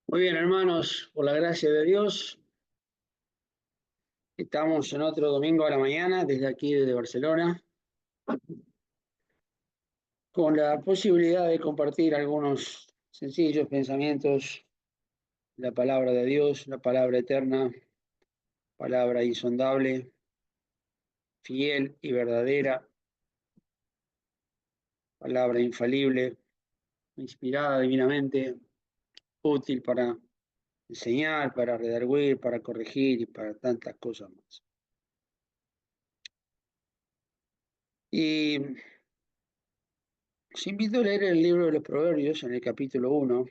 Muy bien, hermanos, por la gracia de Dios, estamos en otro domingo a la mañana desde aquí, desde Barcelona, con la posibilidad de compartir algunos sencillos pensamientos de la palabra de Dios, la palabra eterna, palabra insondable, fiel y verdadera, palabra infalible, inspirada divinamente, útil para enseñar, para redarguir, para corregir y para tantas cosas más. Y os invito a leer el libro de los Proverbios en el capítulo 1.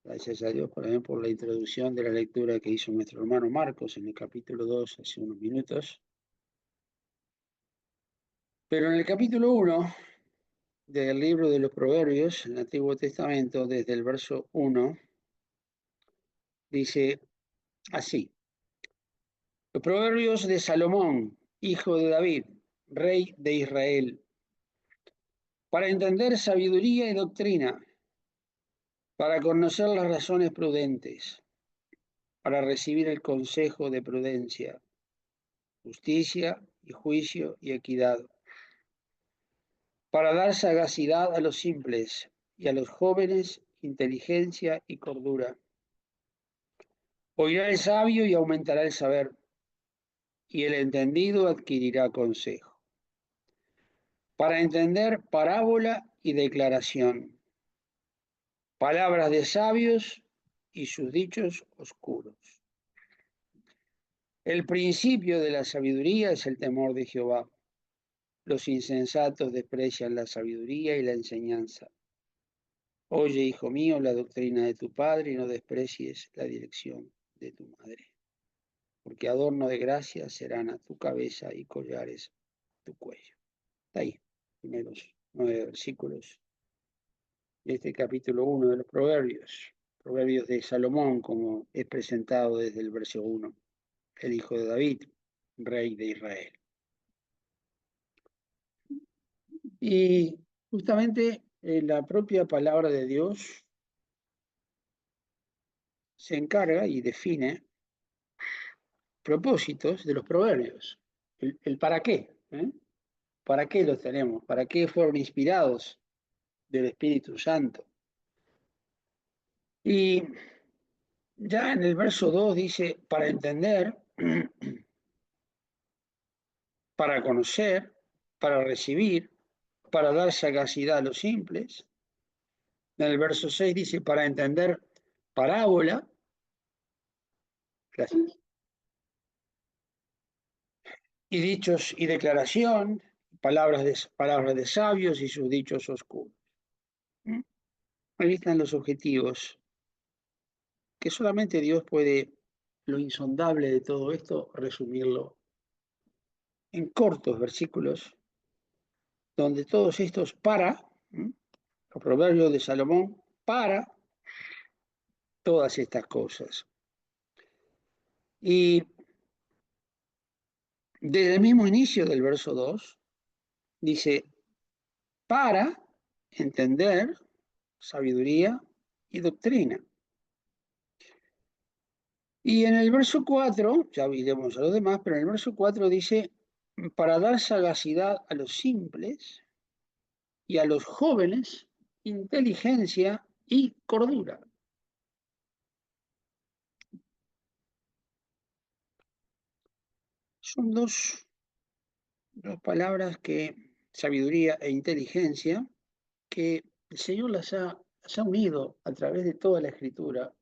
Gracias a Dios también por la introducción de la lectura que hizo nuestro hermano Marcos en el capítulo 2 hace unos minutos. Pero en el capítulo 1 del libro de los Proverbios, en el Antiguo Testamento, desde el verso 1, dice así: Los Proverbios de Salomón, hijo de David, rey de Israel, para entender sabiduría y doctrina, para conocer las razones prudentes, para recibir el consejo de prudencia, justicia y juicio y equidad, para dar sagacidad a los simples y a los jóvenes inteligencia y cordura. Oirá el sabio y aumentará el saber, y el entendido adquirirá consejo. Para entender parábola y declaración, palabras de sabios y sus dichos oscuros. El principio de la sabiduría es el temor de Jehová. Los insensatos desprecian la sabiduría y la enseñanza. Oye, hijo mío, la doctrina de tu padre y no desprecies la dirección de tu madre, porque adorno de gracia serán a tu cabeza y collares a tu cuello. Está ahí, primeros 9 versículos de este capítulo 1 de los Proverbios, Proverbios de Salomón, como es presentado desde el verso 1, el hijo de David, rey de Israel. Y justamente la propia palabra de Dios se encarga y define propósitos de los proverbios, el para qué, ¿eh? ¿Para qué los tenemos? ¿Para qué fueron inspirados del Espíritu Santo? Y ya en el verso 2 dice, para entender, para conocer, para recibir, para dar sagacidad a los simples. En el verso 6 dice, para entender parábola, y dichos y declaración, palabras de sabios y sus dichos oscuros. Ahí están los objetivos, que solamente Dios puede, lo insondable de todo esto, resumirlo en cortos versículos, donde todos estos los proverbios de Salomón, para todas estas cosas. Y desde el mismo inicio del verso 2, dice, para entender sabiduría y doctrina. Y en el verso 4, ya iremos a los demás, pero en el verso 4 dice, para dar sagacidad a los simples y a los jóvenes, inteligencia y cordura. Son dos palabras que, sabiduría e inteligencia, que el Señor las ha unido a través de toda la Escritura,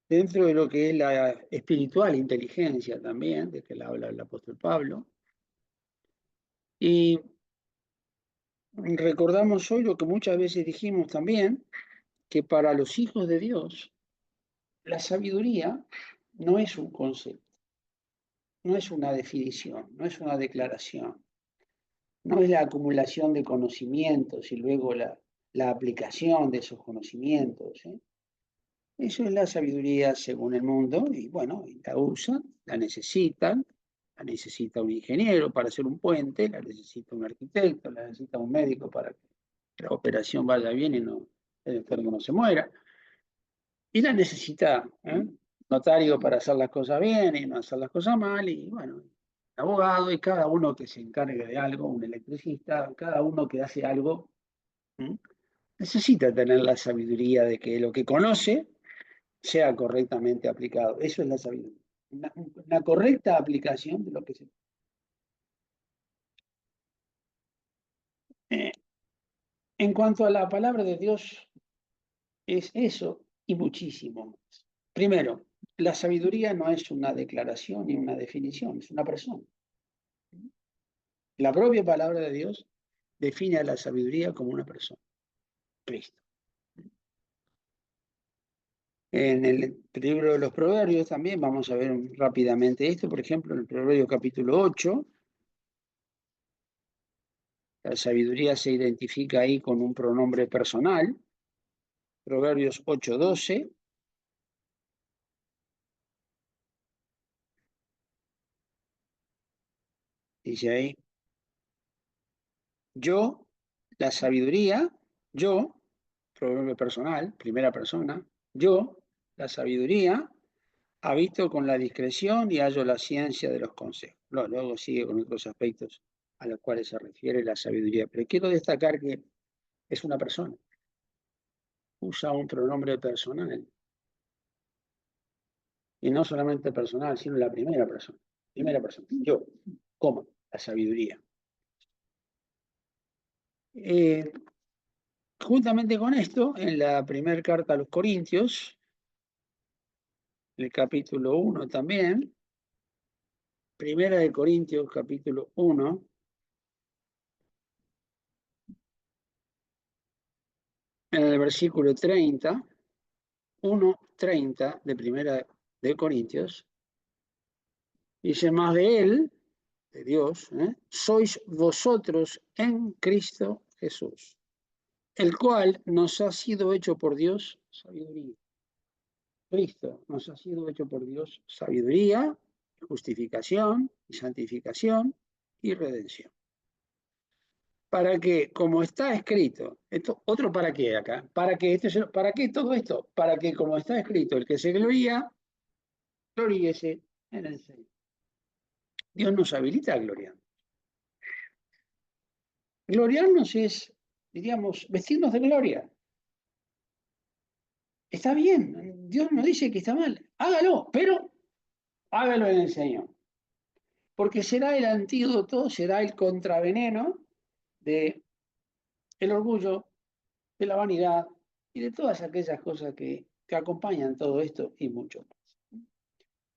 dentro de lo que es la espiritual inteligencia también, de que la habla el apóstol Pablo. Y recordamos hoy lo que muchas veces dijimos también, que para los hijos de Dios, la sabiduría no es un concepto, no es una definición, no es una declaración, no es la acumulación de conocimientos y luego la aplicación de esos conocimientos, ¿eh? Eso es la sabiduría según el mundo, y bueno, la usan, la necesita un ingeniero para hacer un puente, la necesita un arquitecto, la necesita un médico para la operación vaya bien y no, el enfermo no se muera. Y la necesidad, notario para hacer las cosas bien y no hacer las cosas mal, y bueno, abogado, y cada uno que se encargue de algo, un electricista, cada uno que hace algo, ¿m? Necesita tener la sabiduría de que lo que conoce sea correctamente aplicado. Eso es la sabiduría. Una correcta aplicación de lo que se... Eh, en cuanto a la palabra de Dios, es eso y muchísimo más. Primero, la sabiduría no es una declaración ni una definición, es una persona. La propia palabra de Dios define a la sabiduría como una persona, Cristo. En el libro de los Proverbios también vamos a ver rápidamente esto, por ejemplo, en el Proverbio capítulo 8, la sabiduría se identifica ahí con un pronombre personal, Proverbios 8:12, dice ahí, yo, la sabiduría, yo, proverbio personal, primera persona, yo, la sabiduría, habito con la discreción y hallo la ciencia de los consejos. Luego sigue con otros aspectos a los cuales se refiere la sabiduría, pero quiero destacar que es una persona, usa un pronombre personal, y no solamente personal, sino la primera persona, yo, como la sabiduría. Eh, Juntamente con esto, en la primera carta a los Corintios, el capítulo 1 también, primera de Corintios, capítulo 1, en el versículo 30, 1:30 de primera de Corintios, dice, más de él, de Dios, sois vosotros en Cristo Jesús, el cual nos ha sido hecho por Dios sabiduría. Cristo nos ha sido hecho por Dios sabiduría, justificación y santificación y redención. Para que, como está escrito, esto, otro para qué acá, para qué todo esto, para que como está escrito, el que se gloría, gloríese en el Señor. Dios nos habilita a gloriar. Gloriarnos es, diríamos, vestirnos de gloria. Está bien, Dios no dice que está mal, hágalo, pero hágalo en el Señor. Porque será el antídoto, será el contraveneno de el orgullo, de la vanidad y de todas aquellas cosas que acompañan todo esto y mucho más.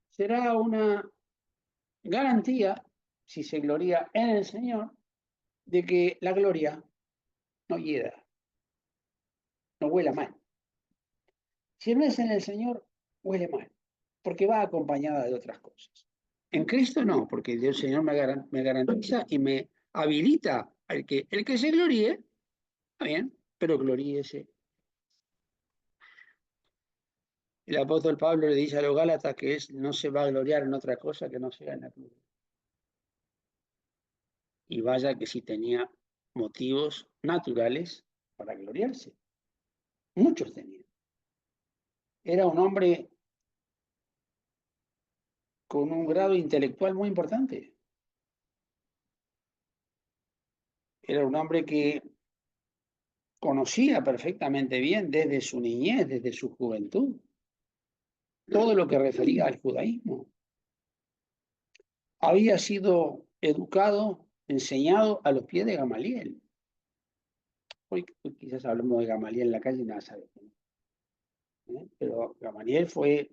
Será una garantía, si se gloria en el Señor, de que la gloria no hieda, no huela mal. Si no es en el Señor, huele mal, porque va acompañada de otras cosas. En Cristo no, porque el Señor me garantiza y me habilita al que el que se gloríe, está bien, pero gloríese. El apóstol Pablo le dice a los Gálatas que no se va a gloriar en otra cosa que no sea en la cruz. Y vaya que sí tenía motivos naturales para gloriarse. Muchos tenían. Era un hombre con un grado intelectual muy importante. Era un hombre que conocía perfectamente bien desde su niñez, desde su juventud, todo lo que refería al judaísmo. Había sido educado, enseñado a los pies de Gamaliel. Hoy quizás hablemos de Gamaliel en la calle y nada sabe. Pero Gamaliel fue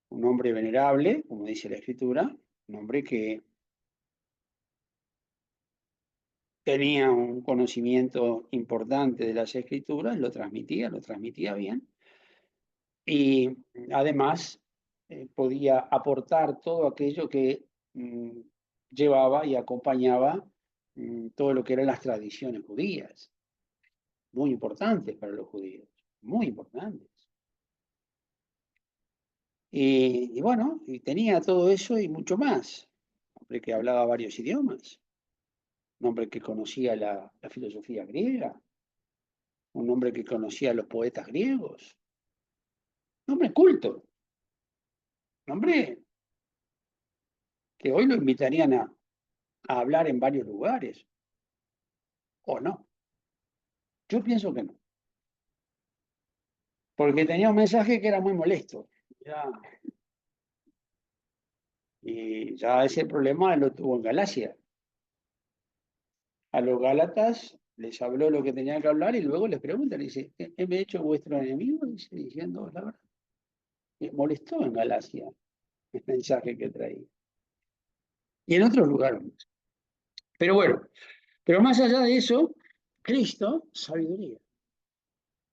un hombre venerable, como dice la Escritura, un hombre que tenía un conocimiento importante de las Escrituras, lo transmitía bien, y además podía aportar todo aquello que llevaba y acompañaba todo lo que eran las tradiciones judías, muy importantes para los judíos, muy importantes. Y bueno, y tenía todo eso y mucho más. Un hombre que hablaba varios idiomas, un hombre que conocía la filosofía griega, un hombre que conocía a los poetas griegos, un hombre culto, un hombre que hoy lo invitarían a hablar en varios lugares, o no. Yo pienso que no, porque tenía un mensaje que era muy molesto. Ya, y ya ese problema lo tuvo en Galacia. A los Gálatas les habló lo que tenían que hablar y luego les pregunta, le dice, ¿me he hecho vuestro enemigo? Dice, diciendo la verdad. Les molestó en Galacia el mensaje que traía. Y en otros lugares. Pero bueno, pero más allá de eso, Cristo, sabiduría.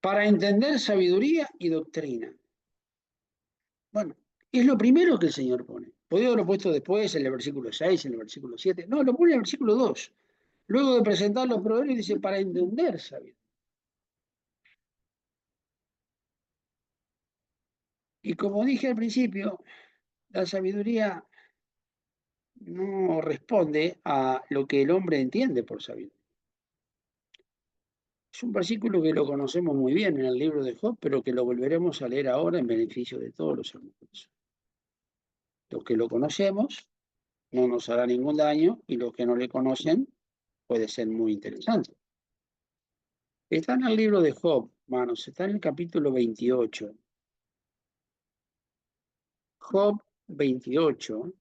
Para entender sabiduría y doctrina. Bueno, es lo primero que el Señor pone. Podría haberlo puesto después, en el versículo 6, en el versículo 7. No, lo pone en el versículo 2. Luego de presentar los proverbios, dice, para entender sabiduría. Y como dije al principio, la sabiduría no responde a lo que el hombre entiende por sabiduría. Es un versículo que lo conocemos muy bien en el libro de Job, pero que lo volveremos a leer ahora en beneficio de todos los hermanos. Los que lo conocemos no nos hará ningún daño y los que no le conocen puede ser muy interesante. Está en el libro de Job, hermanos, está en el capítulo 28. Job 28.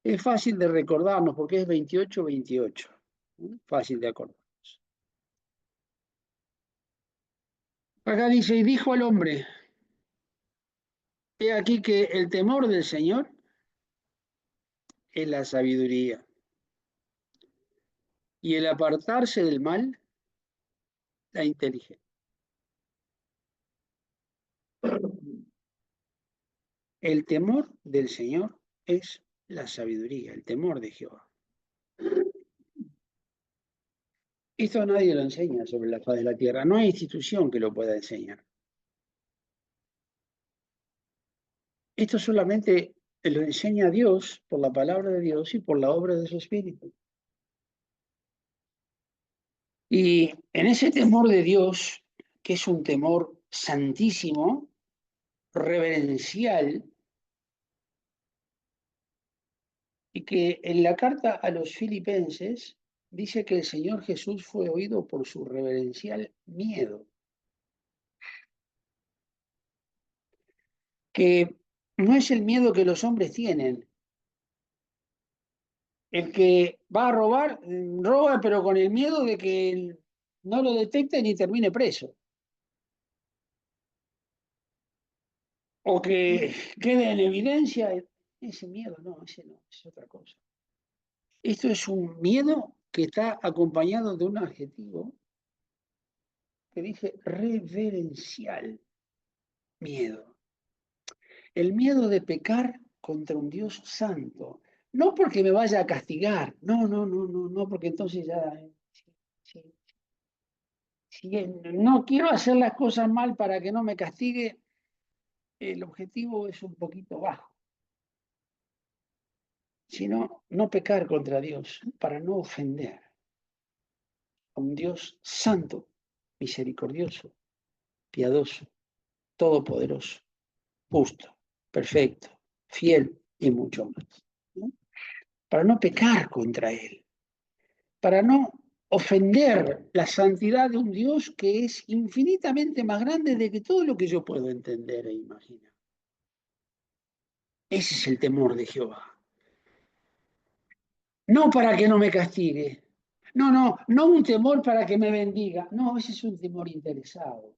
Es fácil de recordarnos porque es 28-28. Fácil de acordar. Acá dice, y dijo al hombre, he aquí que el temor del Señor es la sabiduría, y el apartarse del mal, la inteligencia. El temor del Señor es la sabiduría, el temor de Jehová. Esto nadie lo enseña sobre la faz de la tierra, no hay institución que lo pueda enseñar. Esto solamente lo enseña Dios por la palabra de Dios y por la obra de su Espíritu. Y en ese temor de Dios, que es un temor santísimo, reverencial, y que en la carta a los filipenses dice que el Señor Jesús fue oído por su reverencial miedo, que no es el miedo que los hombres tienen. El que va a robar, roba, pero con el miedo de que no lo detecten y termine preso. O que quede en evidencia. Ese miedo, no, ese no, es otra cosa. Esto es un miedo que está acompañado de un adjetivo que dice reverencial miedo. El miedo de pecar contra un Dios santo. No porque me vaya a castigar, no, no, no, no, no, porque entonces ya, si, si no quiero hacer las cosas mal para que no me castigue, el objetivo es un poquito bajo, sino no pecar contra Dios, para no ofender a un Dios santo, misericordioso, piadoso, todopoderoso, justo, perfecto, fiel y mucho más. ¿No? Para no pecar contra Él, para no ofender la santidad de un Dios que es infinitamente más grande de que todo lo que yo puedo entender e imaginar. Ese es el temor de Jehová. No para que no me castigue. No, no, no un temor para que me bendiga. No, ese es un temor interesado.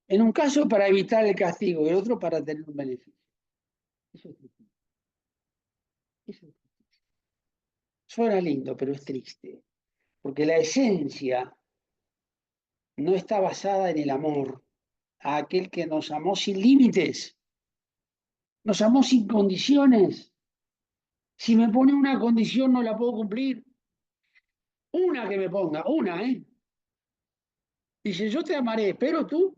En un caso para evitar el castigo y el otro para tener un beneficio. Eso es triste. Eso es triste. Suena lindo, pero es triste. Porque la esencia no está basada en el amor a aquel que nos amó sin límites, nos amó sin condiciones. Si me pone una condición no la puedo cumplir. Una que me ponga, una, ¿eh? Dice, yo te amaré, pero tú,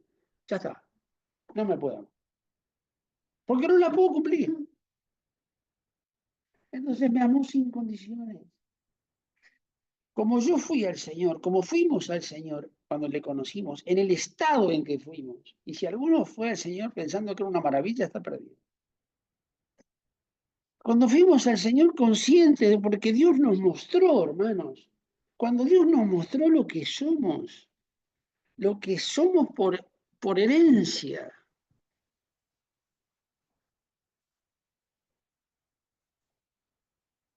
ya está, no me puedo amar. Porque no la puedo cumplir. Entonces me amó sin condiciones. Como yo fui al Señor, como fuimos al Señor cuando le conocimos, en el estado en que fuimos. Y si alguno fue al Señor pensando que era una maravilla, está perdido. Cuando fuimos al Señor consciente de porque Dios nos mostró, hermanos, cuando Dios nos mostró lo que somos por herencia.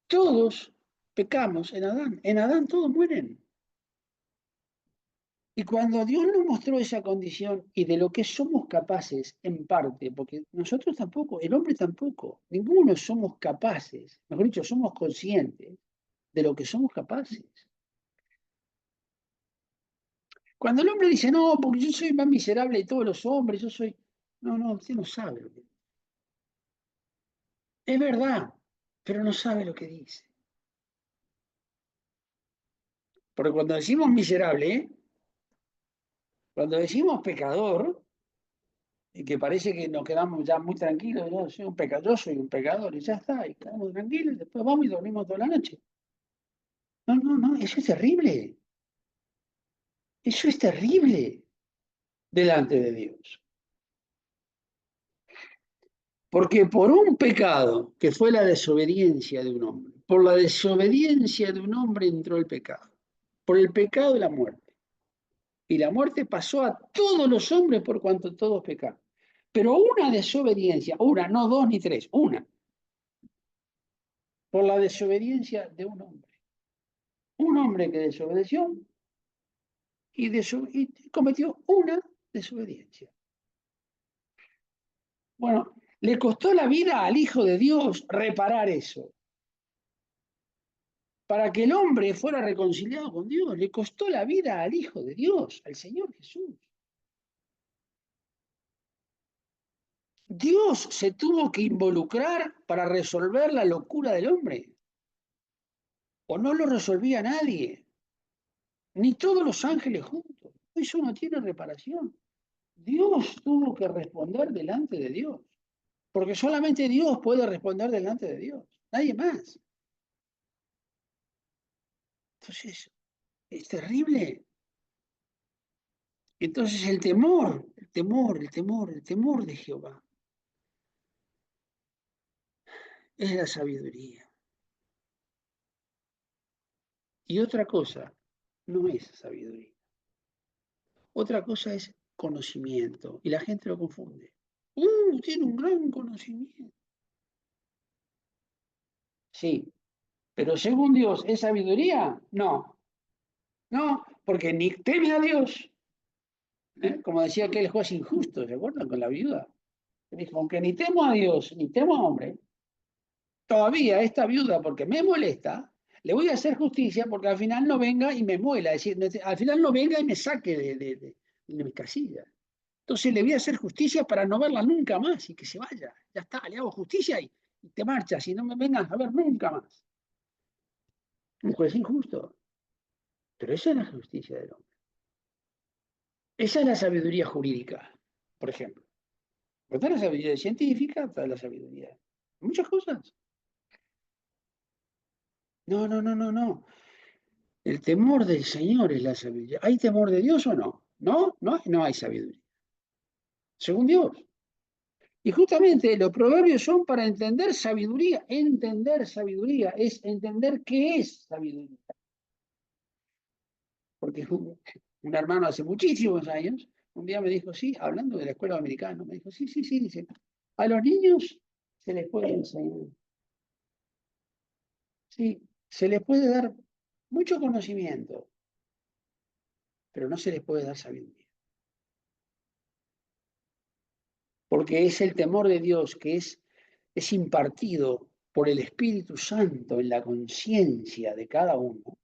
Todos pecamos en Adán todos mueren. Y cuando Dios nos mostró esa condición y de lo que somos capaces, en parte, porque nosotros tampoco, el hombre tampoco, ninguno somos capaces, mejor dicho, somos conscientes de lo que somos capaces. Cuando el hombre dice, no, porque yo soy más miserable de todos los hombres, yo soy... No, no, usted no sabe lo que dice. Es verdad, pero no sabe lo que dice. Porque cuando decimos miserable, cuando decimos pecador, y que parece que nos quedamos ya muy tranquilos, yo soy un pecador, y ya está, y quedamos tranquilos, y después vamos y dormimos toda la noche. No, no, no, eso es terrible. Eso es terrible delante de Dios. Porque por un pecado, que fue la desobediencia de un hombre, por la desobediencia de un hombre entró el pecado, por el pecado de la muerte. Y la muerte pasó a todos los hombres por cuanto todos pecaron. Pero una desobediencia, una, no dos ni tres, una, por la desobediencia de un hombre. Un hombre que desobedeció y cometió una desobediencia. Bueno, le costó la vida al Hijo de Dios reparar eso. Para que el hombre fuera reconciliado con Dios, le costó la vida al Hijo de Dios, al Señor Jesús. Dios se tuvo que involucrar para resolver la locura del hombre. O no lo resolvía nadie, ni todos los ángeles juntos. Eso no tiene reparación. Dios tuvo que responder delante de Dios. Porque solamente Dios puede responder delante de Dios, nadie más. Entonces, es terrible. Entonces el temor de Jehová es la sabiduría. Y otra cosa no es sabiduría. Otra cosa es conocimiento. Y la gente lo confunde. Tiene un gran conocimiento. Sí, pero según Dios, ¿es sabiduría? No, no, porque ni teme a Dios. Como decía aquel juez injusto, ¿se acuerdan? Con la viuda. Dijo, aunque ni temo a Dios, ni temo a hombre, todavía esta viuda, porque me molesta, le voy a hacer justicia porque al final no venga y me muela, es decir, al final no venga y me saque de mis casillas. Entonces le voy a hacer justicia para no verla nunca más y que se vaya. Ya está, le hago justicia y te marchas y no me vengas a ver nunca más. Un juez injusto. Pero esa es la justicia del hombre. Esa es la sabiduría jurídica, por ejemplo. Pero está la sabiduría científica, está la sabiduría. Muchas cosas. No, no, no, no, no. El temor del Señor es la sabiduría. ¿Hay temor de Dios o no? No, no, no hay sabiduría. Según Dios. Y justamente los proverbios son para entender sabiduría. Entender sabiduría es entender qué es sabiduría. Porque un hermano hace muchísimos años, un día me dijo, sí, hablando de la escuela americana, me dijo, sí, sí, sí, dice, a los niños se les puede enseñar. Sí, se les puede dar mucho conocimiento, pero no se les puede dar sabiduría. Porque es el temor de Dios que es impartido por el Espíritu Santo en la conciencia de cada uno,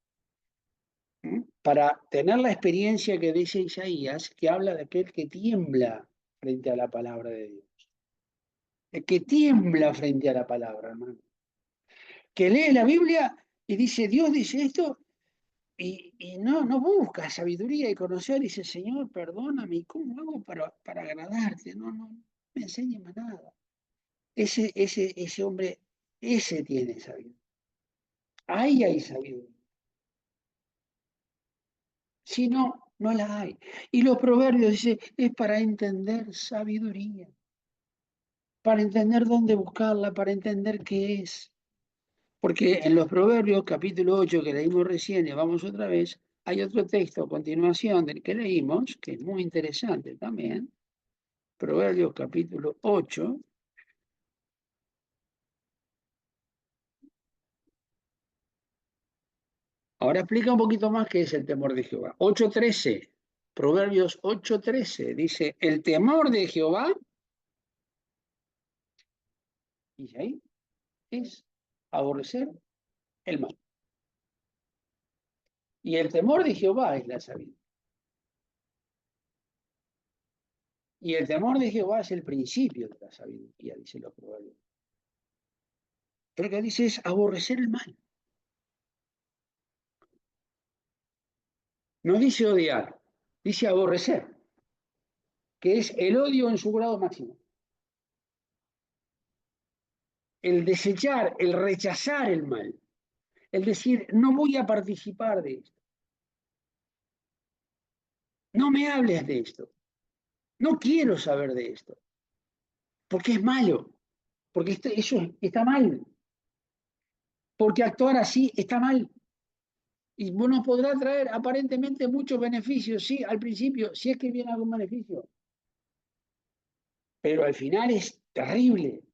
para tener la experiencia que dice Isaías, que habla de aquel que tiembla frente a la palabra de Dios. El que tiembla frente a la palabra, hermano. Que lee la Biblia y dice, Dios dice esto, y no busca sabiduría y conocer, dice, Señor, perdóname, ¿y cómo hago para agradarte? No me enseñes más nada. Ese hombre, ese tiene sabiduría. Ahí hay sabiduría. Si no, no la hay. Y los proverbios dice, es para entender sabiduría, para entender dónde buscarla, para entender qué es. Porque en los Proverbios, capítulo 8, que leímos recién, y vamos otra vez, hay otro texto a continuación del que leímos, que es muy interesante también. Proverbios, capítulo 8. Ahora explica un poquito más qué es el temor de Jehová. 8:13. Proverbios 8:13 dice, el temor de Jehová, dice ahí, es aborrecer el mal. Y el temor de Jehová es la sabiduría. Y el temor de Jehová es el principio de la sabiduría, dice los proverbios. Pero que dice es aborrecer el mal. No dice odiar, dice aborrecer, que es el odio en su grado máximo. El desechar, el rechazar el mal. El decir, no voy a participar de esto. No me hables de esto. No quiero saber de esto. Porque es malo. Porque eso está mal. Porque actuar así está mal. Y bueno, podrá traer aparentemente muchos beneficios, sí, al principio, si es que viene algún beneficio. Pero al final es terrible.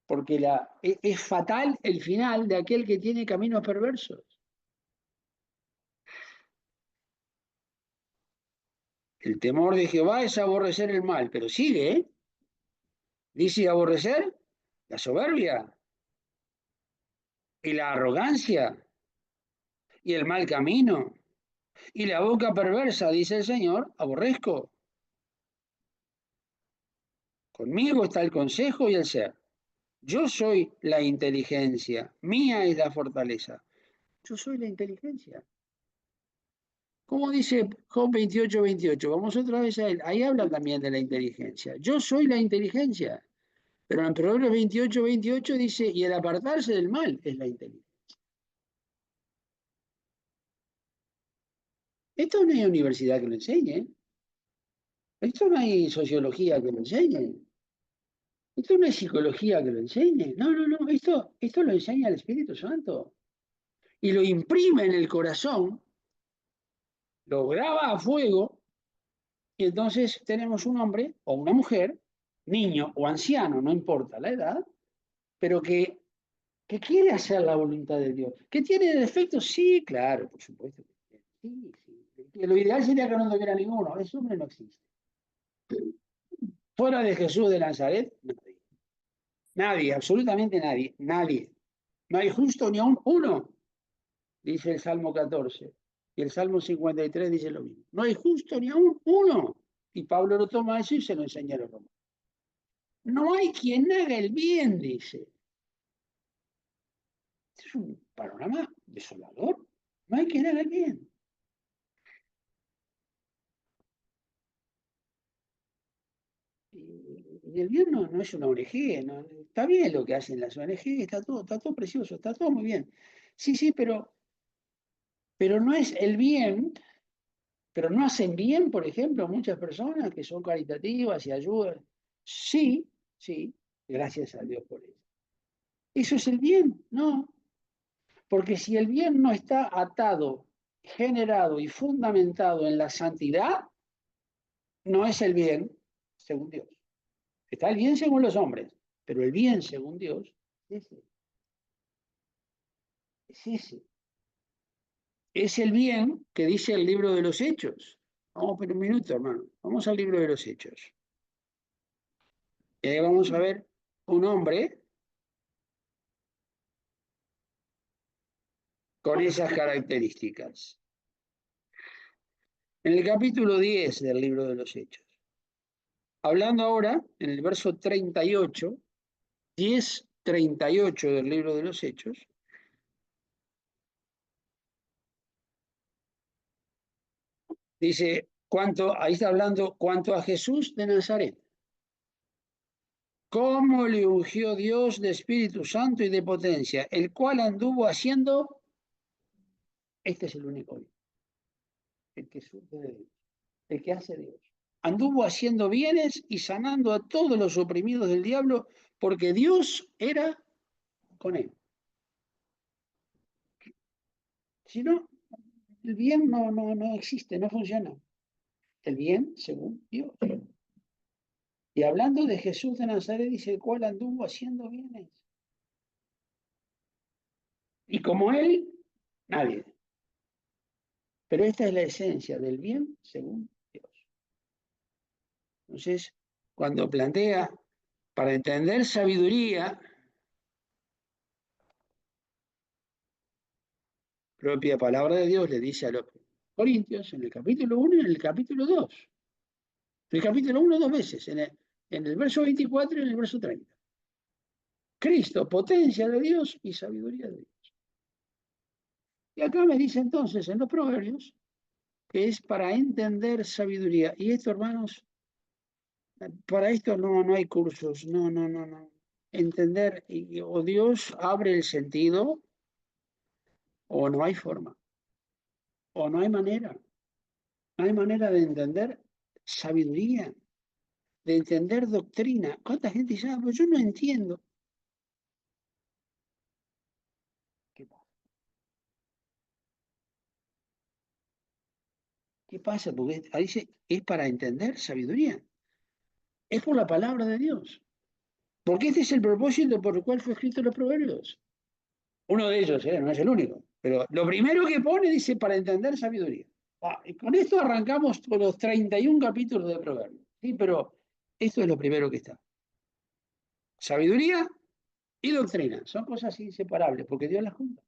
Porque es fatal el final de aquel que tiene caminos perversos. El temor de Jehová es aborrecer el mal, pero sigue, ¿eh? Dice aborrecer la soberbia y la arrogancia y el mal camino y la boca perversa, dice el Señor, aborrezco. Conmigo está el consejo y el ser. Yo soy la inteligencia, mía es la fortaleza. Yo soy la inteligencia. ¿Cómo dice Job 28:28? Vamos otra vez a él. Ahí habla también de la inteligencia. Yo soy la inteligencia. Pero en Proverbios 28:28 dice, y el apartarse del mal es la inteligencia. Esto no hay universidad que lo enseñe. Esto no hay sociología que lo enseñe. Esto no hay psicología que lo enseñe. No, no, no. Esto lo enseña el Espíritu Santo. Y lo imprime en el corazón, lo graba a fuego, y entonces tenemos un hombre o una mujer, niño o anciano, no importa la edad, pero que quiere hacer la voluntad de Dios. ¿Que tiene defectos? Sí, claro, por supuesto. Sí, sí. Lo ideal sería que no tuviera ninguno. Ese hombre no existe. Fuera de Jesús de Nazaret, nadie. Nadie, absolutamente nadie. Nadie. No hay justo ni aún uno, dice el Salmo 14. Y el Salmo 53 dice lo mismo. No hay justo ni aún uno. Y Pablo lo toma eso y se lo enseña a los romanos. No hay quien haga el bien, dice. Este es un panorama desolador. No hay quien haga el bien. Y el bien no es una ONG, está bien lo que hacen las ONG, está todo precioso, está todo muy bien. Sí, sí, pero no es el bien, pero no hacen bien, por ejemplo, muchas personas que son caritativas y ayudan. Sí, sí, gracias a Dios por eso. ¿Eso es el bien? No, porque si el bien no está atado, generado y fundamentado en la santidad, no es el bien según Dios. Está el bien según los hombres, pero el bien según Dios es ese. Es ese. Es el bien que dice el libro de los Hechos. Vamos por un minuto, hermano. Vamos al libro de los Hechos. Y ahí vamos a ver un hombre con esas características. En el capítulo 10 del libro de los Hechos. Hablando ahora, en el verso 38, 10:38 del libro de los Hechos, dice, ahí está hablando cuanto a Jesús de Nazaret. Cómo le ungió Dios de Espíritu Santo y de potencia, el cual anduvo haciendo, este es el único bien. el que surge de Dios, el que hace Dios. Anduvo haciendo bienes y sanando a todos los oprimidos del diablo, porque Dios era con él. Si no, el bien no existe, no funciona. El bien según Dios. Y hablando de Jesús de Nazaret, dice el cual anduvo haciendo bienes. Y como él, nadie. Pero esta es la esencia del bien según Dios. Entonces, cuando plantea, para entender sabiduría, propia palabra de Dios le dice a los Corintios en el capítulo 1 y en el capítulo 2. En el capítulo 1 dos veces, en el verso 24 y en el verso 30. Cristo, potencia de Dios y sabiduría de Dios. Y acá me dice entonces en los proverbios que es para entender sabiduría. Y esto, hermanos, para esto no hay cursos, no. Entender, o Dios abre el sentido, o no hay forma, o no hay manera. No hay manera de entender sabiduría, de entender doctrina. ¿Cuánta gente dice, pues yo no entiendo? ¿Qué pasa? ¿Qué pasa? Porque ahí dice, es para entender sabiduría. Es por la palabra de Dios. Porque este es el propósito por el cual fue escrito los proverbios. Uno de ellos, no es el único. Pero lo primero que pone dice para entender sabiduría. Y con esto arrancamos con los 31 capítulos de proverbios. ¿Sí? Pero esto es lo primero que está. Sabiduría y doctrina. Son cosas inseparables porque Dios las junta.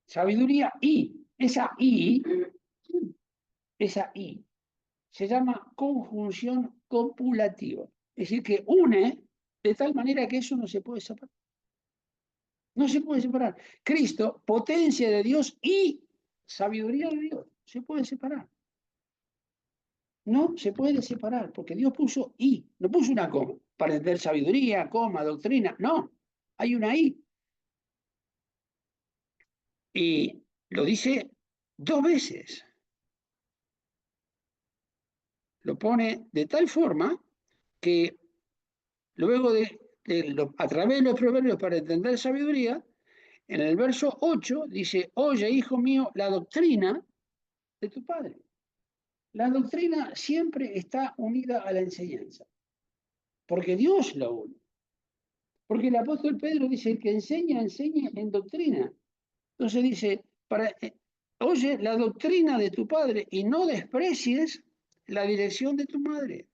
Sabiduría y esa I se llama conjunción copulativa. Es decir, que une de tal manera que eso no se puede separar. No se puede separar. Cristo, potencia de Dios y sabiduría de Dios. Se puede separar. No se puede separar, porque Dios puso I, no puso una coma, para entender sabiduría, coma, doctrina. No, hay una I. Y lo dice dos veces. Lo pone de tal forma que luego a través de los proverbios para entender sabiduría, en el verso 8 dice, oye, hijo mío, la doctrina de tu padre. La doctrina siempre está unida a la enseñanza, porque Dios la une. Porque el apóstol Pedro dice, el que enseña, enseña en doctrina. Entonces dice, oye la doctrina de tu padre y no desprecies la dirección de tu madre.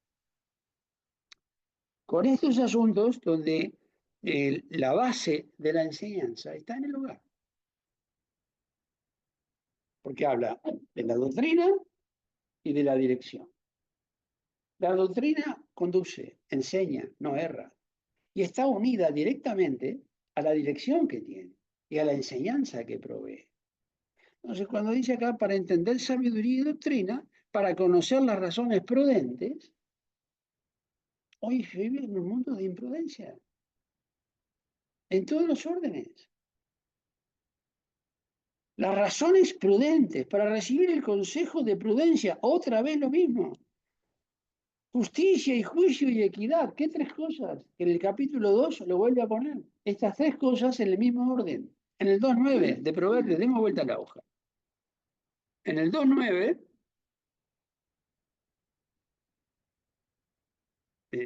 Con estos asuntos donde la base de la enseñanza está en el hogar. Porque habla de la doctrina y de la dirección. La doctrina conduce, enseña, no erra. Y está unida directamente a la dirección que tiene y a la enseñanza que provee. Entonces, cuando dice acá, para entender sabiduría y doctrina, para conocer las razones prudentes, hoy se vive en un mundo de imprudencia, en todos los órdenes. Las razones prudentes para recibir el consejo de prudencia, otra vez lo mismo. Justicia y juicio y equidad, ¿qué tres cosas? En el capítulo 2 lo vuelve a poner. Estas tres cosas en el mismo orden. En el 2.9 de Proverbios, demos vuelta a la hoja. En el 2.9,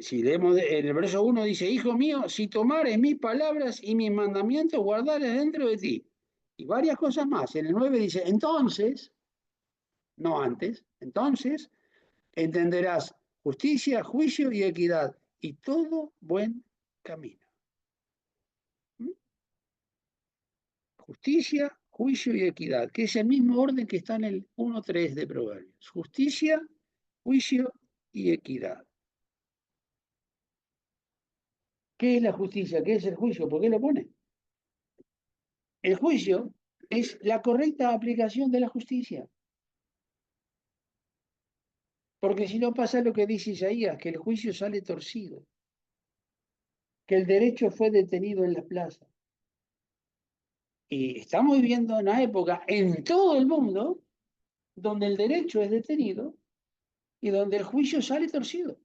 si leemos en el verso 1 dice, hijo mío, si tomares mis palabras y mis mandamientos, guardares dentro de ti. Y varias cosas más. En el 9 dice, entonces, no antes, entonces entenderás justicia, juicio y equidad y todo buen camino. ¿Mm? Justicia, juicio y equidad, que es el mismo orden que está en el 1.3 de Proverbios. Justicia, juicio y equidad. ¿Qué es la justicia? ¿Qué es el juicio? ¿Por qué lo pone? El juicio es la correcta aplicación de la justicia. Porque si no pasa lo que dice Isaías, que el juicio sale torcido, que el derecho fue detenido en la plaza. Y estamos viviendo una época en todo el mundo donde el derecho es detenido y donde el juicio sale torcido.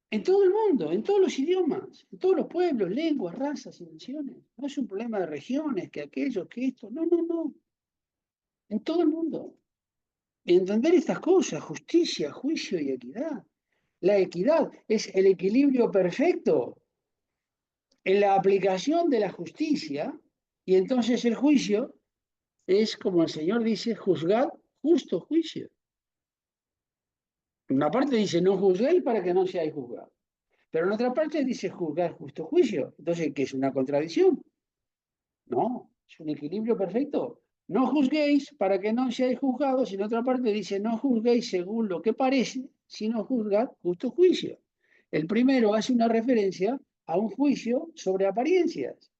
En todo el mundo, en todos los idiomas, en todos los pueblos, lenguas, razas y naciones. No es un problema de regiones, que aquello, que esto. No, no, no. En todo el mundo. Y entender estas cosas, justicia, juicio y equidad. La equidad es el equilibrio perfecto en la aplicación de la justicia, y entonces el juicio es, como el Señor dice, juzgar justo juicio. En una parte dice, no juzguéis para que no seáis juzgados. Pero en otra parte dice, juzgar justo juicio. Entonces, ¿qué es una contradicción? No, es un equilibrio perfecto. No juzguéis para que no seáis juzgados. Y en otra parte dice, no juzguéis según lo que parece, sino juzgad justo juicio. El primero hace una referencia a un juicio sobre apariencias.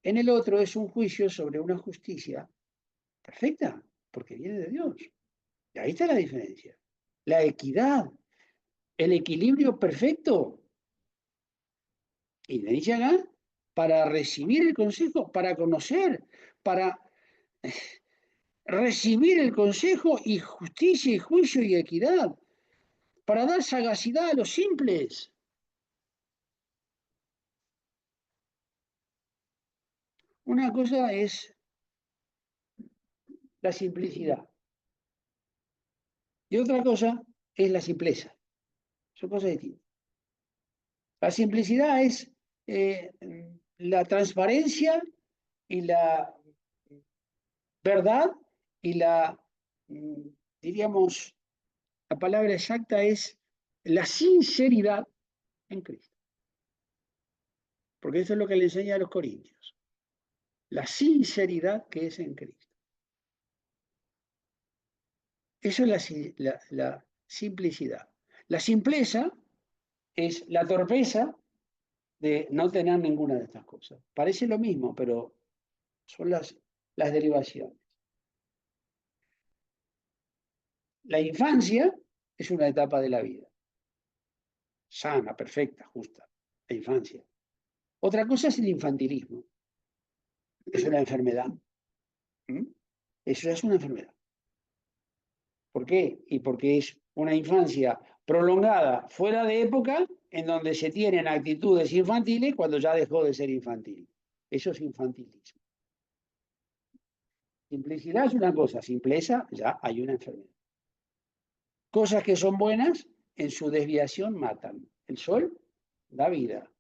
En el otro es un juicio sobre una justicia perfecta, porque viene de Dios. Y ahí está la diferencia. La equidad, el equilibrio perfecto. Y le dice acá, para recibir el consejo, para conocer, para recibir el consejo y justicia y juicio y equidad, para dar sagacidad a los simples. Una cosa es la simplicidad y otra cosa es la simpleza. Son cosas distintas. La simplicidad es eh, la transparencia y la verdad y la, diríamos, la palabra exacta es la sinceridad en Cristo. Porque eso es lo que le enseña a los corintios. La sinceridad que es en Cristo. Eso es la simplicidad. La simpleza es la torpeza de no tener ninguna de estas cosas. Parece lo mismo, pero son las derivaciones. La infancia es una etapa de la vida. Sana, perfecta, justa. La infancia. Otra cosa es el infantilismo. Es una enfermedad. ¿Mm? Eso es una enfermedad. ¿Por qué? Y porque es una infancia prolongada fuera de época en donde se tienen actitudes infantiles cuando ya dejó de ser infantil. Eso es infantilismo. Simplicidad es una cosa, simpleza ya hay una enfermedad. Cosas que son buenas en su desviación matan. El sol da vida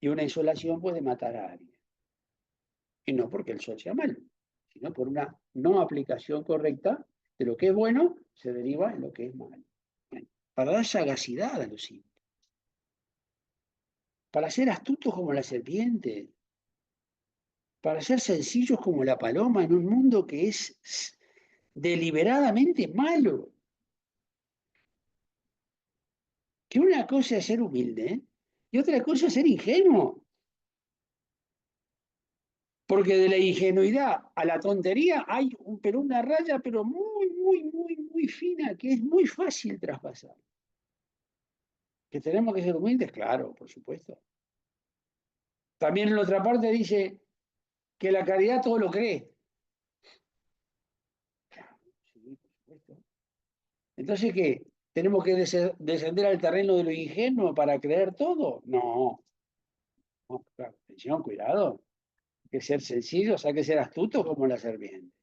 y una insolación puede matar a alguien. Y no porque el sol sea malo, sino por una no aplicación correcta de lo que es bueno se deriva en lo que es malo. Bueno, para dar sagacidad a los simples, para ser astutos como la serpiente, para ser sencillos como la paloma en un mundo que es deliberadamente malo. Que una cosa es ser humilde, ¿eh? Y otra cosa es ser ingenuo. Porque de la ingenuidad a la tontería hay pero una raya, pero muy, muy, muy, muy fina, que es muy fácil traspasar. Que tenemos que ser humildes, claro, por supuesto. También en la otra parte dice que la caridad todo lo cree. Sí, por supuesto. Entonces, ¿qué? ¿Tenemos que descender al terreno de lo ingenuo para creer todo? No, no, claro, atención, cuidado. Hay que ser sencillos, hay que ser astutos como la serpiente.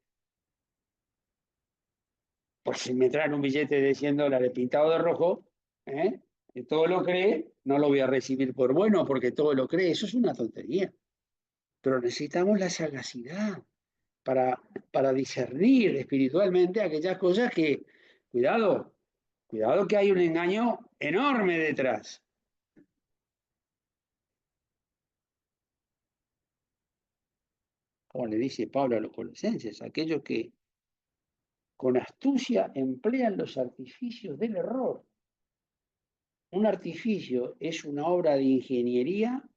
Pues si me traen un billete de $100 pintado de rojo, ¿eh? Que todo lo cree, no lo voy a recibir por bueno porque todo lo cree. Eso es una tontería. Pero necesitamos la sagacidad para, para discernir espiritualmente aquellas cosas que, cuidado, cuidado que hay un engaño enorme detrás. Como le dice Pablo a los colosenses, aquellos que con astucia emplean los artificios del error. Un artificio es una obra de ingeniería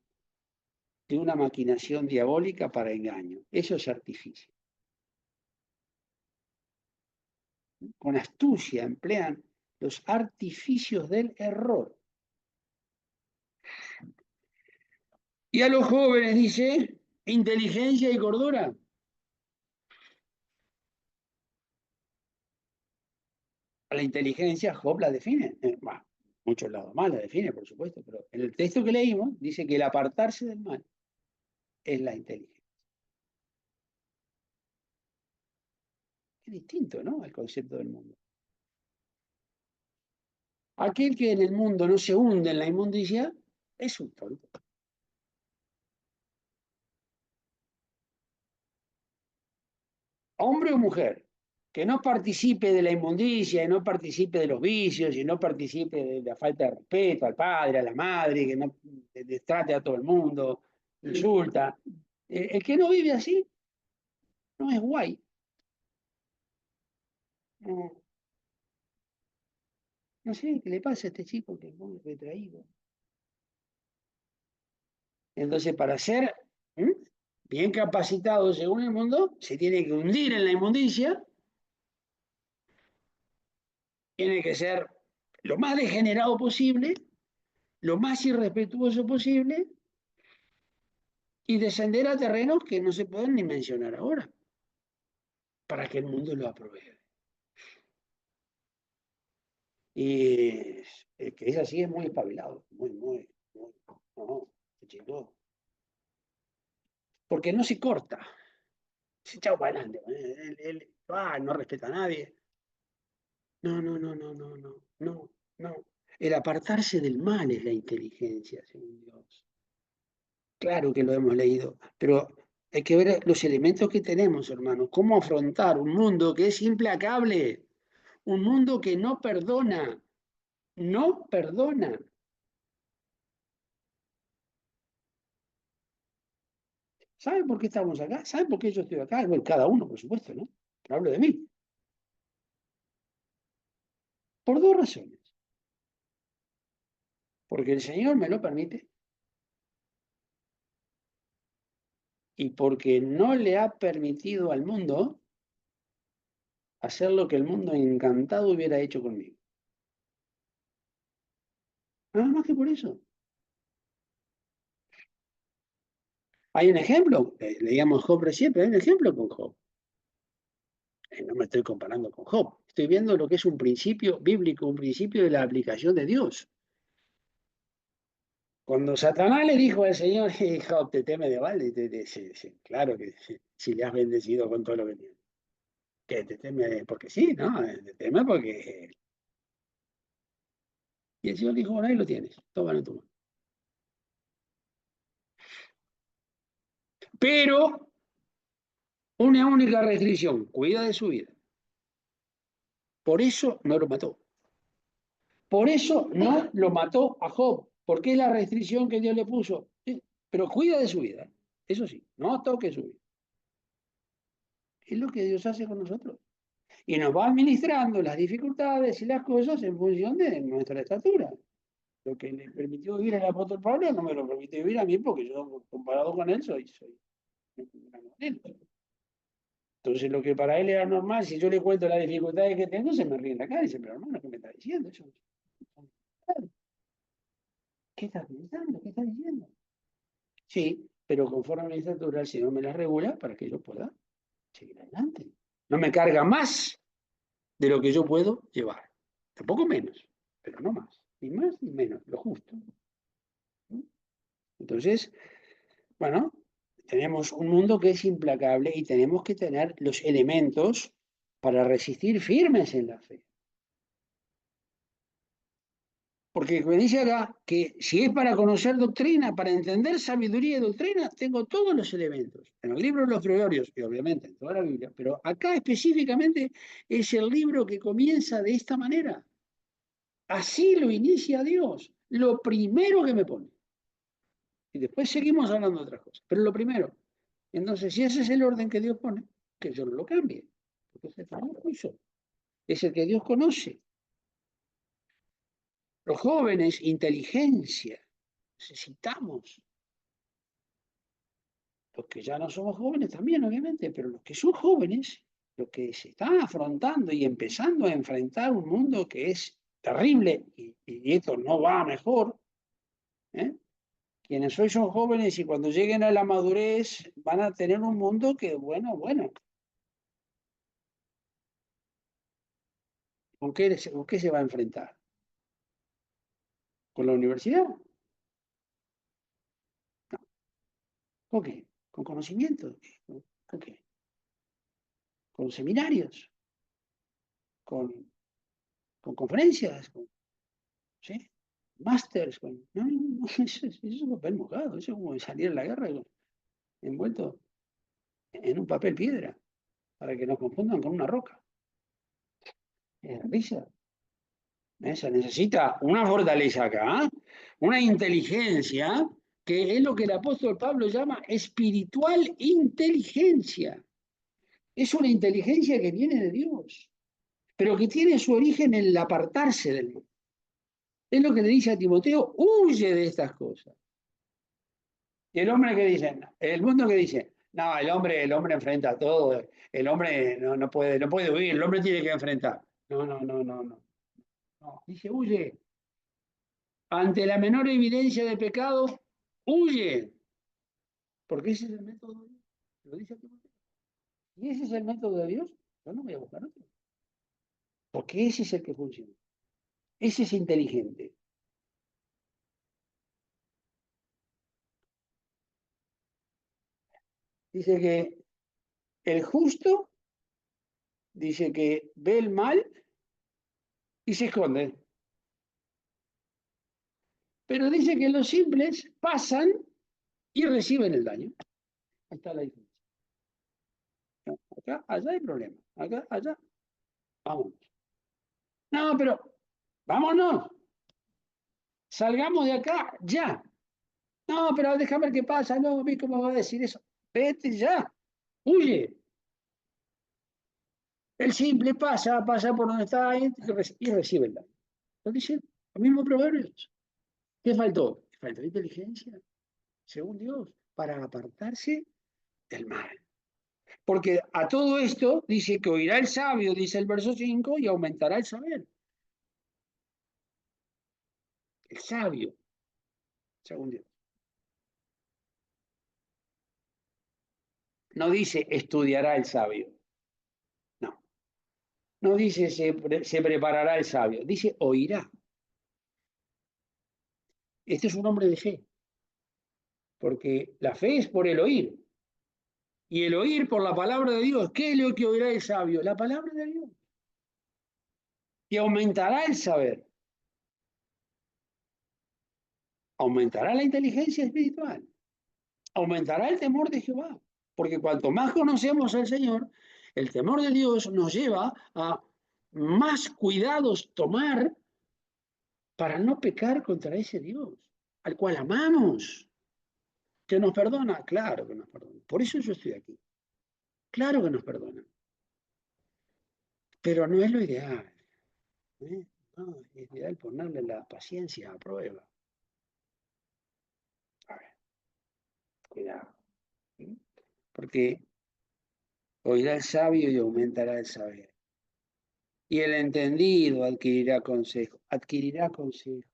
de una maquinación diabólica para engaño. Eso es artificio. Con astucia emplean los artificios del error. Y a los jóvenes dice inteligencia y cordura. A la inteligencia, Job la define. Bueno, muchos lados más la define, por supuesto, pero en el texto que leímos dice que el apartarse del mal es la inteligencia. Es distinto, ¿no? Al concepto del mundo. Aquel que en el mundo no se hunde en la inmundicia es un tonto. Hombre o mujer, que no participe de la inmundicia y no participe de los vicios y no participe de la falta de respeto al padre, a la madre, que no trate a todo el mundo, insulta. El que no vive así no es guay. No, no sé qué le pasa a este chico que es muy retraído. Entonces, para ser bien capacitado según el mundo, se tiene que hundir en la inmundicia, tiene que ser lo más degenerado posible, lo más irrespetuoso posible y descender a terrenos que no se pueden ni mencionar ahora, para que el mundo lo apruebe. Y el que es así es muy espabilado, muy, no, chico, porque no se corta, se echa para adelante, no respeta a nadie. No. El apartarse del mal es la inteligencia, según Dios. Claro que lo hemos leído, pero hay que ver los elementos que tenemos, hermanos. Cómo afrontar un mundo que es implacable, un mundo que no perdona, no perdona. ¿Saben por qué estamos acá? ¿Saben por qué yo estoy acá? Bueno, cada uno, por supuesto, ¿no? Pero hablo de mí. Por dos razones. Porque el Señor me lo permite y porque no le ha permitido al mundo hacer lo que el mundo encantado hubiera hecho conmigo. Nada más que por eso. Hay un ejemplo, leíamos Job recién, pero hay un ejemplo con Job. No me estoy comparando con Job, estoy viendo lo que es un principio bíblico, un principio de la aplicación de Dios. Cuando Satanás le dijo al Señor, Job, te teme de balde, claro que si le has bendecido con todo lo que tiene. Que te teme porque sí, ¿no? Te teme porque... Y el Señor dijo, bueno, ahí lo tienes, tómalo tú. Pero una única restricción, cuida de su vida. Por eso no lo mató. Por eso no lo mató a Job, porque es la restricción que Dios le puso. Sí, pero cuida de su vida, eso sí, no toque su vida. Es lo que Dios hace con nosotros. Y nos va administrando las dificultades y las cosas en función de nuestra estatura. Lo que le permitió vivir al apóstol Pablo no me lo permite vivir a mí porque yo, comparado con él, soy entonces, lo que para él era normal, si yo le cuento las dificultades que tengo, se me ríe en la cara y dice, pero hermano, ¿qué me está diciendo? ¿Qué estás pensando? ¿Qué estás diciendo? Sí, pero conforme a mi estatura, el Señor me la regula para que yo pueda seguir adelante. No me carga más de lo que yo puedo llevar. Tampoco menos, pero no más. Ni más ni menos, lo justo. Entonces, bueno, tenemos un mundo que es implacable y tenemos que tener los elementos para resistir firmes en la fe. Porque me dice acá que si es para conocer doctrina, para entender sabiduría y doctrina, tengo todos los elementos. En el libro de los Proverbios, y obviamente en toda la Biblia, pero acá específicamente es el libro que comienza de esta manera. Así lo inicia Dios. Lo primero que me pone. Y después seguimos hablando de otras cosas. Pero lo primero. Entonces, si ese es el orden que Dios pone, que yo no lo cambie. Porque es el famoso juicio. Es el que Dios conoce. Los jóvenes, inteligencia. Necesitamos. Los que ya no somos jóvenes también, obviamente, pero los que son jóvenes, los que se están afrontando y empezando a enfrentar un mundo que es terrible y esto no va a mejor, ¿eh? Quienes hoy son jóvenes y cuando lleguen a la madurez van a tener un mundo que, bueno, con qué se va a enfrentar? ¿Con la universidad? No. ¿Con qué? ¿Con conocimiento? ¿Con qué? ¿Con seminarios? ¿Con, con conferencias? ¿Sí? Másters, no, no, no, eso es un papel mojado, eso es como salir a la guerra envuelto en un papel piedra, para que nos confundan con una roca. Es risa. Se necesita una fortaleza acá, una inteligencia, que es lo que el apóstol Pablo llama espiritual inteligencia. Es una inteligencia que viene de Dios, pero que tiene su origen en el apartarse del mundo. Es lo que le dice a Timoteo, huye de estas cosas. Y el hombre que dice, el mundo que dice, no, el hombre enfrenta todo, el hombre no puede huir, el hombre tiene que enfrentar. No, no, no, no, no. No, dice, huye. Ante la menor evidencia de pecado, huye. Porque ese es el método de Dios. Lo dice Timoteo. Y ese es el método de Dios. Yo no voy a buscar otro. Porque ese es el que funciona. Ese es inteligente. Dice que el justo, dice que ve el mal y se esconde. Pero dice que los simples pasan y reciben el daño. Ahí está la diferencia. Acá, allá hay problema. Acá, allá, vamos. No, pero vámonos. Salgamos de acá ya. No, pero déjame ver qué pasa. No, ¿cómo va a decir eso? Vete ya. Huye. El simple pasa por donde está y recibe el daño. Lo dicen los mismos proverbios. ¿Qué faltó? Faltó inteligencia, según Dios, para apartarse del mal. Porque a todo esto dice que oirá el sabio, dice el verso 5, y aumentará el saber. El sabio, según Dios. No dice estudiará el sabio. No. No dice se preparará el sabio. Dice oirá. Este es un hombre de fe. Porque la fe es por el oír. Y el oír por la palabra de Dios. ¿Qué es lo que oirá el sabio? La palabra de Dios. Y aumentará el saber. Aumentará la inteligencia espiritual. Aumentará el temor de Jehová. Porque cuanto más conocemos al Señor, el temor de Dios nos lleva a más cuidados tomar para no pecar contra ese Dios, al cual amamos, que nos perdona, claro que nos perdona. Por eso yo estoy aquí. Claro que nos perdona. Pero no es lo ideal. ¿Eh? No, es ideal ponerle la paciencia a prueba. A ver, cuidado. ¿Sí? Porque oirá el sabio y aumentará el saber. Y el entendido adquirirá consejo. Adquirirá consejo.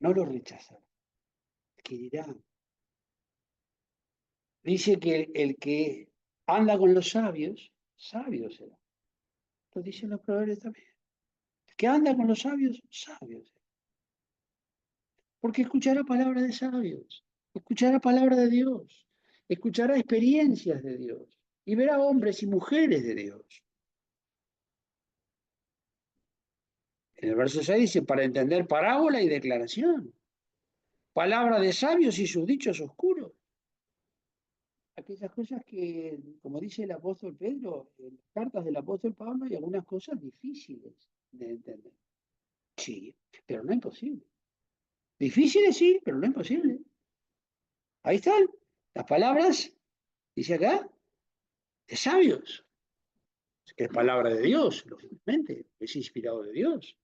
No lo rechazará. Adquirirá. Dice que el que anda con los sabios, sabio será. Lo dicen los proverbios también. El que anda con los sabios, sabio será. Porque escuchará palabra de sabios. Escuchará palabra de Dios. Escuchará experiencias de Dios. Y verá hombres y mujeres de Dios. En el verso 6 dice, para entender parábola y declaración. Palabra de sabios y sus dichos oscuros. Aquellas cosas que, como dice el apóstol Pedro, en las cartas del apóstol Pablo hay algunas cosas difíciles de entender. Sí, pero no imposible. Difíciles sí, pero no imposible. Ahí están las palabras, dice acá, de sabios, que es palabra de Dios, lógicamente, es inspirado de Dios.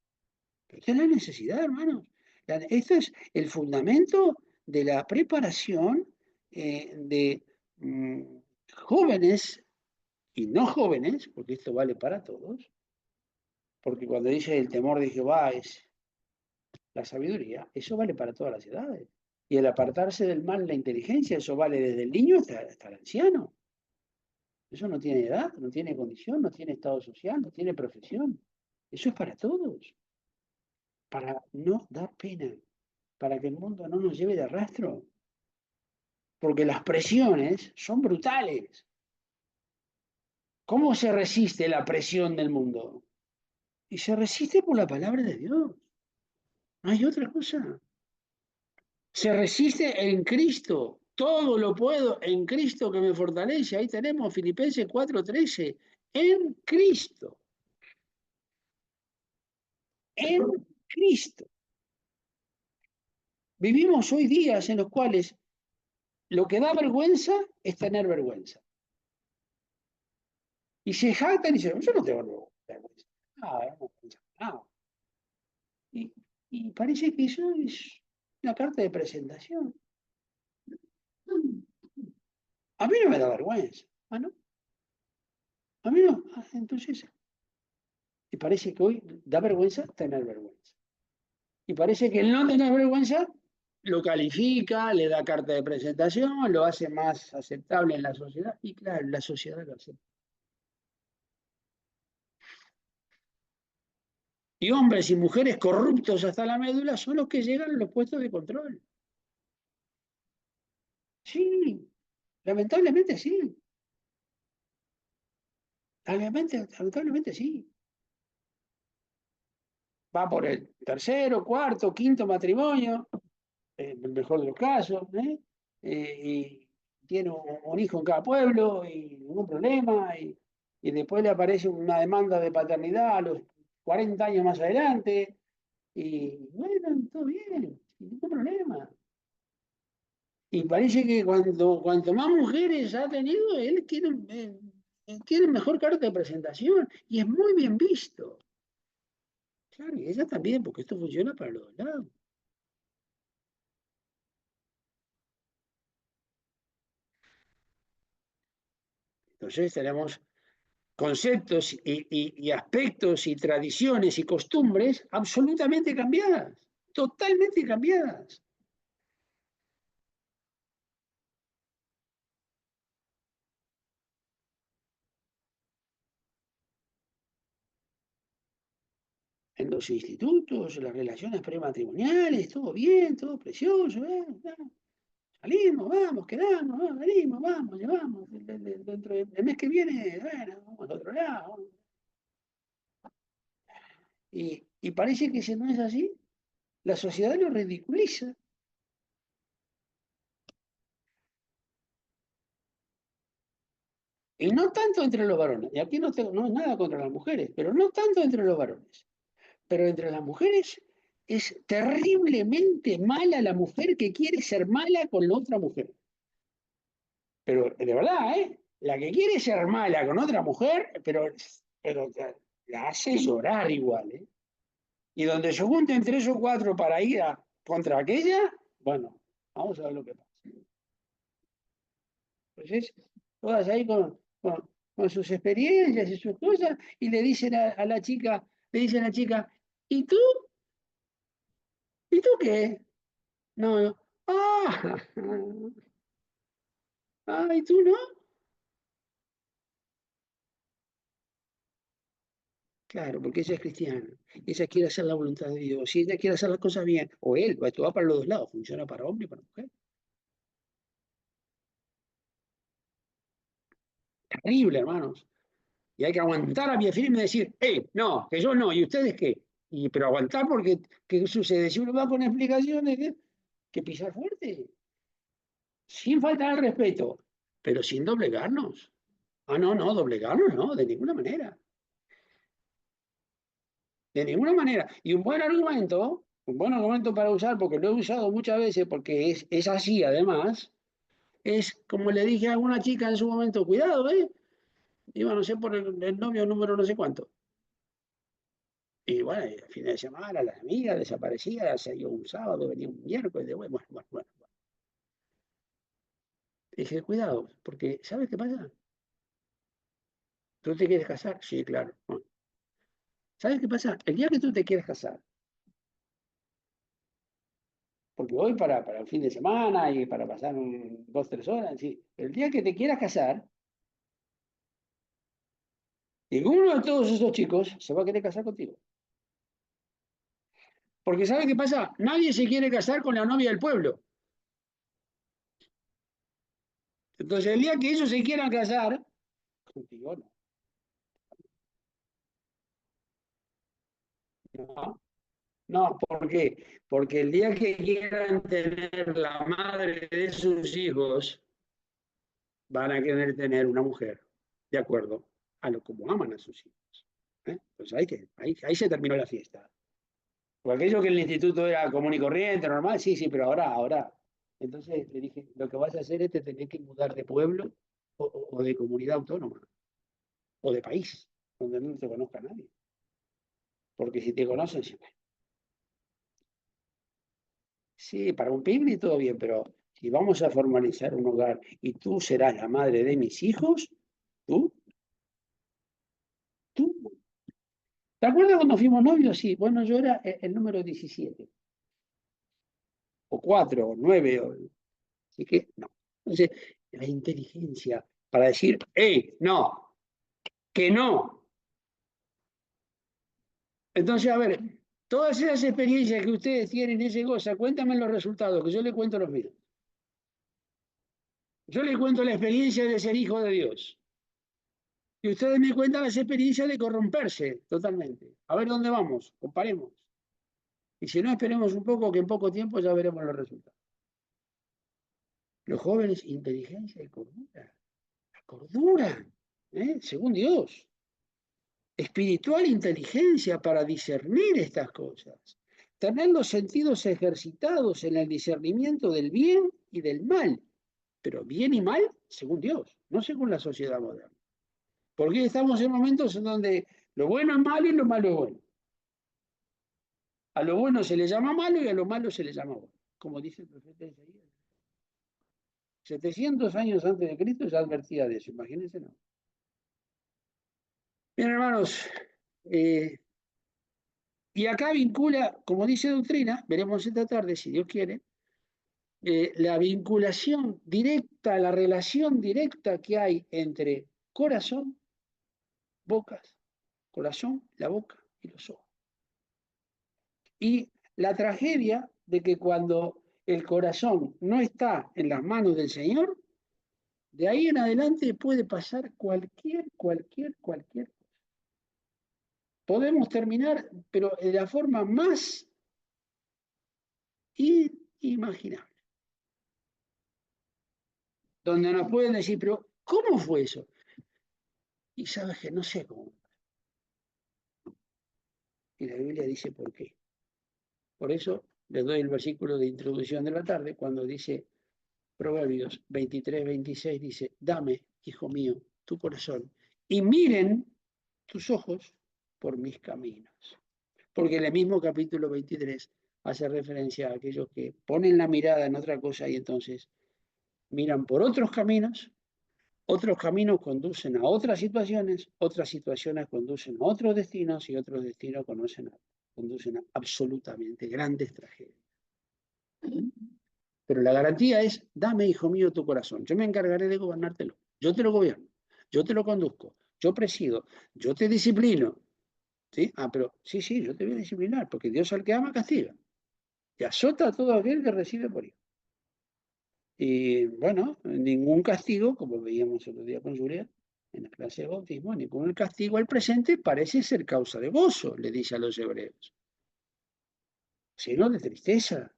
Pero esta es la necesidad, hermanos. Esto es el fundamento de la preparación de jóvenes y no jóvenes, porque esto vale para todos, porque cuando dice el temor de Jehová es la sabiduría, eso vale para todas las edades. Y el apartarse del mal, la inteligencia, eso vale desde el niño hasta el anciano. Eso no tiene edad, no tiene condición, no tiene estado social, no tiene profesión. Eso es para todos, para no dar pena, para que el mundo no nos lleve de rastro, porque las presiones son brutales. ¿Cómo se resiste la presión del mundo? Y se resiste por la palabra de Dios. No hay otra cosa. Se resiste en Cristo. Todo lo puedo en Cristo que me fortalece. Ahí tenemos Filipenses 4:13. En Cristo. En Cristo. Vivimos hoy días en los cuales lo que da vergüenza es tener vergüenza. Y se jactan y dicen, yo no tengo vergüenza. No. Y, y parece que eso es una carta de presentación. A mí no me da vergüenza. Ah, no. A mí no. Ah, entonces, y parece que hoy da vergüenza tener vergüenza. Y parece que el no tener vergüenza lo califica, le da carta de presentación, lo hace más aceptable en la sociedad. Y claro, la sociedad lo acepta. Y hombres y mujeres corruptos hasta la médula son los que llegan a los puestos de control. Sí, lamentablemente sí. Lamentablemente sí. Va por el tercero, cuarto, quinto matrimonio, en el mejor de los casos, ¿eh? Y tiene un hijo en cada pueblo y ningún problema, y después le aparece una demanda de paternidad a los 40 años más adelante, y bueno, todo bien, sin ningún problema. Y parece que cuanto más mujeres ha tenido, él tiene mejor carta de presentación y es muy bien visto. Claro, y ella también, porque esto funciona para los dos lados. Entonces tenemos conceptos y aspectos y tradiciones y costumbres absolutamente cambiadas, totalmente cambiadas. En los institutos, las relaciones prematrimoniales, todo bien, todo precioso, salimos, vamos, quedamos, venimos, vamos, llevamos, dentro del mes que viene, bueno, vamos a otro lado. Y parece que si no es así, la sociedad lo ridiculiza. Y no tanto entre los varones, y aquí no es nada contra las mujeres, pero no tanto entre los varones. Pero entre las mujeres es terriblemente mala la mujer que quiere ser mala con la otra mujer. Pero de verdad, ¿eh? La que quiere ser mala con otra mujer, pero la hace llorar igual, ¿eh? Y donde se junten tres o cuatro para ir contra aquella, bueno, vamos a ver lo que pasa. Pues es todas ahí con sus experiencias y sus cosas, y le dicen a la chica, le dicen a la chica, ¿y tú? ¿Y tú qué? No, no. Ah, ¿y tú no? Claro, porque ella es cristiana. Ella quiere hacer la voluntad de Dios. Si ella quiere hacer las cosas bien, o él, esto va para los dos lados, funciona para hombre y para mujer. Terrible, hermanos. Y hay que aguantar a pie firme y decir, no, que yo no, ¿y ustedes qué? Pero aguantar porque, ¿qué sucede? Si uno va con explicaciones, que pisar fuerte, sin faltar al respeto, pero sin doblegarnos. Ah, no, no, doblegarnos no, de ninguna manera. De ninguna manera. Y un buen argumento para usar, porque lo he usado muchas veces, porque es así además, es como le dije a alguna chica en su momento, cuidado, ¿eh? Iba, no sé, por el novio número no sé cuánto. Y bueno, y el fin de semana, las amigas desaparecía, se iba un sábado, venía un miércoles, bueno. Dije, cuidado, porque ¿sabes qué pasa? ¿Tú te quieres casar? Sí, claro. Bueno, ¿sabes qué pasa? El día que tú te quieres casar, porque hoy para el fin de semana y para pasar 2, 3 horas, sí. El día que te quieras casar, Y uno de todos esos chicos se va a querer casar contigo. Porque ¿sabe qué pasa? Nadie se quiere casar con la novia del pueblo. Entonces, el día que ellos se quieran casar, contigo no. No, no, ¿por qué? Porque el día que quieran tener la madre de sus hijos, van a querer tener una mujer de acuerdo a lo como aman a sus hijos. ¿Eh? Pues ahí se terminó la fiesta. Porque aquello que en el instituto era común y corriente, normal, sí, sí, pero ahora. Entonces le dije, lo que vas a hacer es te tenés que mudar de pueblo o de comunidad autónoma o de país, donde no te conozca nadie. Porque si te conocen, siempre. Sí, para un picnic todo bien, pero si vamos a formalizar un hogar y tú serás la madre de mis hijos, tú, tú. ¿Te acuerdas cuando fuimos novios? Sí, bueno, yo era el número 17 o 4 o 9, así que no. Entonces, la inteligencia para decir, no, que no. Entonces, a ver, todas esas experiencias que ustedes tienen, ese cosa, cuéntame los resultados, que yo le cuento los míos. Yo le cuento la experiencia de ser hijo de Dios. Y ustedes me cuentan las experiencias de corromperse totalmente. A ver dónde vamos, comparemos. Y si no, esperemos un poco, que en poco tiempo ya veremos los resultados. Los jóvenes, inteligencia y cordura. La cordura, según Dios. Espiritual inteligencia para discernir estas cosas. Tener los sentidos ejercitados en el discernimiento del bien y del mal. Pero bien y mal según Dios, no según la sociedad moderna. Porque estamos en momentos en donde lo bueno es malo y lo malo es bueno. A lo bueno se le llama malo y a lo malo se le llama bueno. Como dice el profeta Isaías. 700 años antes de Cristo ya advertía de eso, imagínense, ¿no? Bien, hermanos, y acá vincula, como dice doctrina, veremos esta tarde, si Dios quiere, la vinculación directa, la relación directa que hay entre corazón, bocas, corazón, la boca y los ojos. Y la tragedia de que cuando el corazón no está en las manos del Señor, de ahí en adelante puede pasar cualquier. Podemos terminar, pero de la forma más inimaginable. Donde nos pueden decir, pero ¿cómo fue eso? Y sabes que no sé cómo. Y la Biblia dice por qué. Por eso les doy el versículo de introducción de la tarde, cuando dice Proverbios 23-26, dice, dame, hijo mío, tu corazón, y miren tus ojos por mis caminos. Porque en el mismo capítulo 23 hace referencia a aquellos que ponen la mirada en otra cosa y entonces miran por otros caminos conducen a otras situaciones conducen a otros destinos y otros destinos conducen a absolutamente grandes tragedias. Pero la garantía es, dame, hijo mío, tu corazón. Yo me encargaré de gobernártelo. Yo te lo gobierno. Yo te lo conduzco. Yo presido. Yo te disciplino. ¿Sí? Ah, pero sí, sí, yo te voy a disciplinar, porque Dios al que ama castiga. Y azota a todo aquel que recibe por hijo. Y bueno, ningún castigo, como veíamos el otro día con Julia, en la clase de bautismo, ningún castigo al presente parece ser causa de gozo, le dice a los hebreos, sino de tristeza.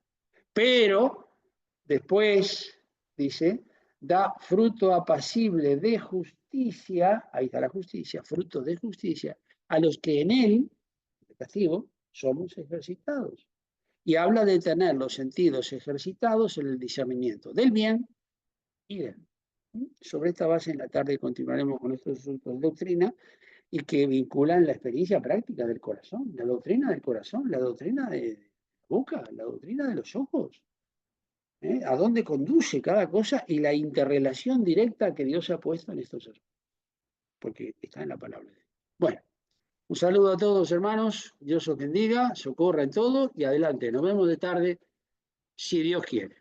Pero después, dice, da fruto apacible de justicia, ahí está la justicia, fruto de justicia, a los que en él, el castigo, somos ejercitados. Y habla de tener los sentidos ejercitados en el discernimiento del bien y del mal. Sobre esta base en la tarde continuaremos con estos asuntos de doctrina y que vinculan la experiencia práctica del corazón, la doctrina del corazón, la doctrina de la boca, la doctrina de los ojos. A dónde conduce cada cosa y la interrelación directa que Dios ha puesto en estos asuntos, porque está en la palabra de Dios. Bueno, un saludo a todos, hermanos, Dios os bendiga, socorra en todo y adelante, nos vemos de tarde, si Dios quiere.